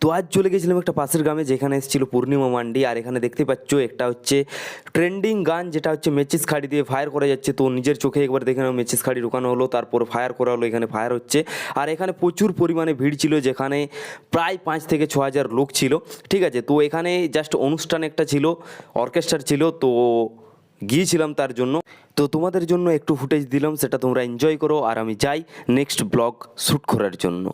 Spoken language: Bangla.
তো আজ চলে গেছিলাম একটা পাশের গ্রামে, যেখানে এসেছিল পূর্ণিমা মান্ডি। আর এখানে দেখতে পাচ্ছ একটা হচ্ছে ট্রেন্ডিং গান, যেটা হচ্ছে মেচিস খাড়ি দিয়ে ফায়ার করা যাচ্ছে। তো নিজের চোখে একবার দেখে নাও, মেচিস খাড়ি ঢুকানো হলো, তারপর ফায়ার করা হলো, এখানে ফায়ার হচ্ছে। আর এখানে প্রচুর পরিমাণে ভিড় ছিল, যেখানে প্রায় 5 থেকে 6 হাজার লোক ছিল, ঠিক আছে। তো এখানে জাস্ট অনুষ্ঠান একটা ছিল, অর্কেস্ট্রার ছিল, তো গিয়েছিলাম তার জন্য। তো তোমাদের জন্য একটু ফুটেজ দিলাম, সেটা তোমরা এনজয় করো। আর আমি যাই নেক্সট ব্লগ শ্যুট করার জন্য।